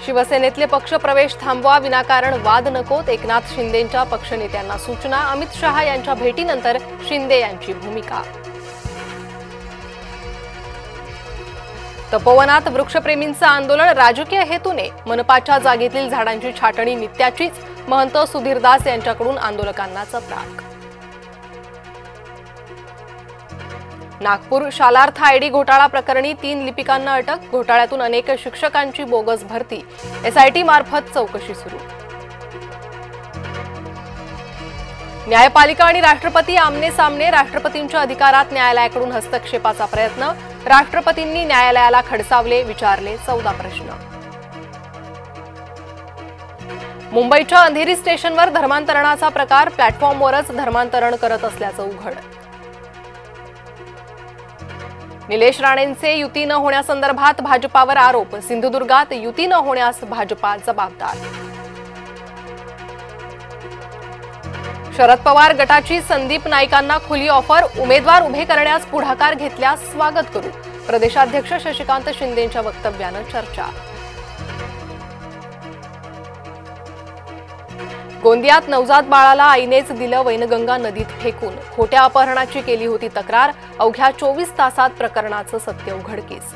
शिवसेनेतले पक्षप्रवेश थांबवा, विनाकारण वाद नकोत. एकनाथ शिंदेंच्या पक्षनेत्यांना सूचना. अमित शहा यांच्या भेटीनंतर शिंदे यांची भूमिका. तपोवनात वृक्षप्रेमींचं आंदोलन राजकीय हेतूने. मनपाच्या जागेतील झाडांची छाटणी नित्याचीच. महंत सुधीरदास यांच्याकडून आंदोलकांना चपराक. नागपूर शालार्थ आयडी घोटाळा प्रकरणी 3 लिपिकांना अटक. घोटाळ्यातून अनेक शिक्षकांची बोगस भरती. एसआयटी मार्फत चौकशी सुरू. न्यायपालिका आणि राष्ट्रपती आमने सामने. राष्ट्रपतींच्या अधिकारात न्यायालयाकडून हस्तक्षेपाचा प्रयत्न. राष्ट्रपतींनी न्यायालयाला खडसावले, विचारले 14 प्रश्न. मुंबईच्या अंधेरी स्टेशनवर धर्मांतरणाचा प्रकार. प्लॅटफॉर्मवरच धर्मांतरण करत असल्याचं उघड. निलेश राणेंचे युती न होण्यासंदर्भात भाजपावर आरोप. सिंधुदुर्गात युती न होण्यास भाजपा जबाबदार. शरद पवार गटाची संदीप नाईकांना खुली ऑफर. उमेदवार उभे करण्यास पुढाकार घेतल्यास स्वागत करू. प्रदेशाध्यक्ष शशिकांत शिंदेंच्या वक्तव्यानं चर्चा. गोंदियात नवजात बाळाला आईनेच दिलं वैनगंगा नदीत फेकून. खोट्या अपहरणाची केली होती तक्रार. अवघ्या 24 तासात प्रकरणाचं सत्य उघडकीस.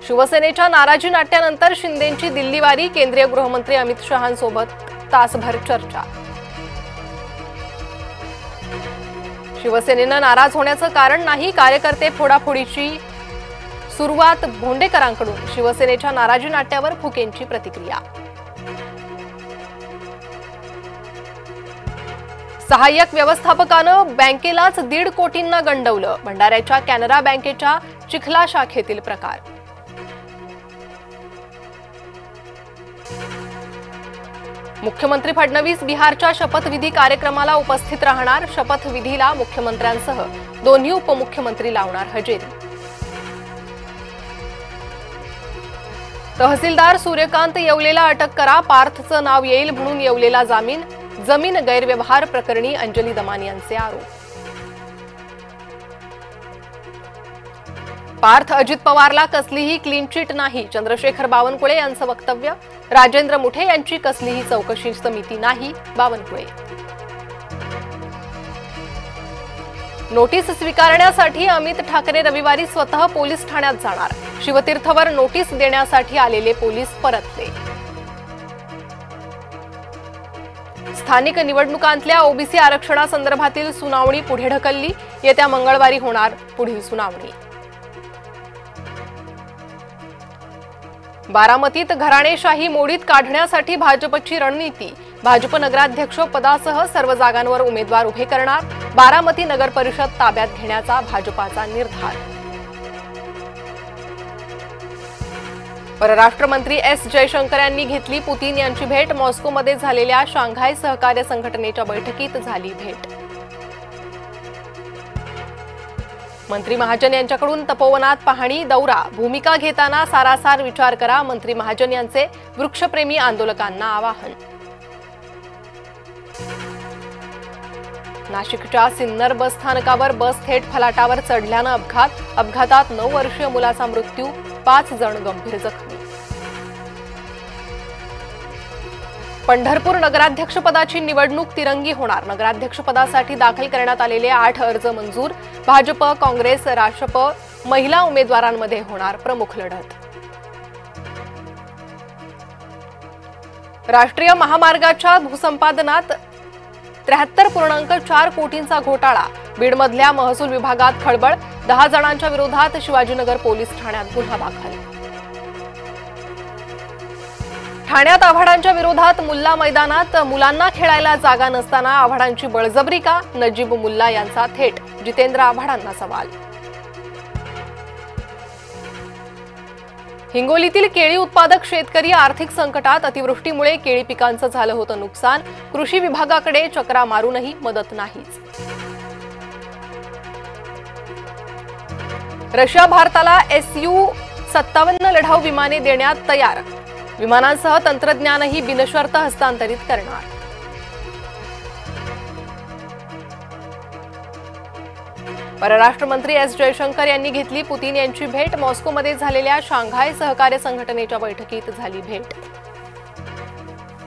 शिवसेनेच्या नाराजी नाट्यानंतर शिंदेंची दिल्लीवारी. केंद्रीय गृहमंत्री अमित शहांसोबत तासभर चर्चा. शिवसेनेनं नाराज होण्याचं कारण नाही. कार्यकर्ते फोडाफोडीची सुरुवात भोंडेकरांकडून. शिवसेनेच्या नाराजी नाट्यावर फुकेंची प्रतिक्रिया. सहाय्यक व्यवस्थापकानं बँकेलाच 1.5 कोटींना गंडवलं. भंडाऱ्याच्या कॅनरा बँकेच्या चिखला शाखेतील प्रकार. मुख्यमंत्री फडणवीस बिहारच्या शपथविधी कार्यक्रमाला उपस्थित राहणार. शपथविधीला मुख्यमंत्र्यांसह दोन्ही उपमुख्यमंत्री लावणार हजेरी. तहसीलदार सूर्यकांत येवलेला अटक करा. पार्थचं नाव येईल म्हणून येवलेला जामीन. जमीन गैरव्यवहार प्रकरणी अंजली दमानी यांचे आरोप. पार्थ अजित पवारला कसलीही क्लीन चिट नाही. चंद्रशेखर बावनकुळे यांचं वक्तव्य. राजेंद्र मुठे यांची कसलीही चौकशी समिती नाही. बावनकुळे. नोटीस स्वीकारण्यासाठी अमित ठाकरे रविवारी स्वतः पोलीस ठाण्यात जाणार. शिवतीर्थवर नोटीस देण्यासाठी आलेले पोलीस परतले. स्थानिक निवडणुकांतल्या ओबीसी आरक्षणासंदर्भातील सुनावणी पुढे ढकलली. येत्या मंगळवारी होणार पुढील सुनावणी. बारामतीत घराणेशाही मोडीत काढण्यासाठी भाजपची रणनीती. भाजप नगराध्यक्ष पदासह सर्व जागांवर उमेदवार उभे करणार. बारामती नगर परिषद ताब्यात घेण्याचा भाजपाचा निर्धार. परराष्ट्र मंत्री एस जयशंकर यांनी घेतली पुतीन यांची भेट. मॉस्कोमध्ये झालेल्या शांघाय सहकार्य संघटनेच्या बैठकीत झाली भेट. मंत्री महाजन यांच्याकडून तपोवनात पाहणी दौरा. भूमिका घेताना सारासार विचार करा. मंत्री महाजन यांचे वृक्षप्रेमी आंदोलकांना आवाहन. नाशिकच्या सिन्नर बस स्थानकावर बस थेट फलाटावर चढल्यानं अपघात. अपघातात 9 वर्षीय मुलाचा मृत्यू. 5 जण गंभीर जखमी. पंढरपूर नगराध्यक्षपदाची निवडणूक तिरंगी होणार. नगराध्यक्षपदासाठी दाखल करण्यात आलेले 8 अर्ज मंजूर. भाजप, काँग्रेस, राष्ट्रप, महिला उमेदवारांमध्ये होणार प्रमुख लढत. राष्ट्रीय महामार्गाच्या भूसंपादनात 73.4 कोटींचा घोटाळा. बीडमधल्या महसूल विभागात खळबळ. 10 जणांच्या विरोधात शिवाजीनगर पोलीस ठाण्यात गुन्हा दाखल. ठाण्यात आव्हाडांच्या विरोधात मुल्ला मैदानात मुलांना खेळायला जागा नसताना आव्हाडांची बळजबरी का? नजीब मुल्ला यांचा थेट जितेंद्र आव्हाडांना सवाल. हिंगोलीतील केळी उत्पादक शेतकरी आर्थिक संकटात. अतिवृष्टीमुळे केळी पिकांचं झालं होतं नुकसान. कृषी विभागाकडे चक्रा मारूनही मदत नाहीच. रशिया भारताला SU-57 लढाऊ विमाने देण्यात तयार. विमानांसह तंत्रज्ञानही बिनशर्त हस्तांतरित करणार. परराष्ट्र मंत्री एस जयशंकर यांनी घेतली पुतीन यांची भेट. मॉस्कोमध्ये झालेल्या शांघाय सहकार्य संघटनेच्या बैठकीत झाली भेट.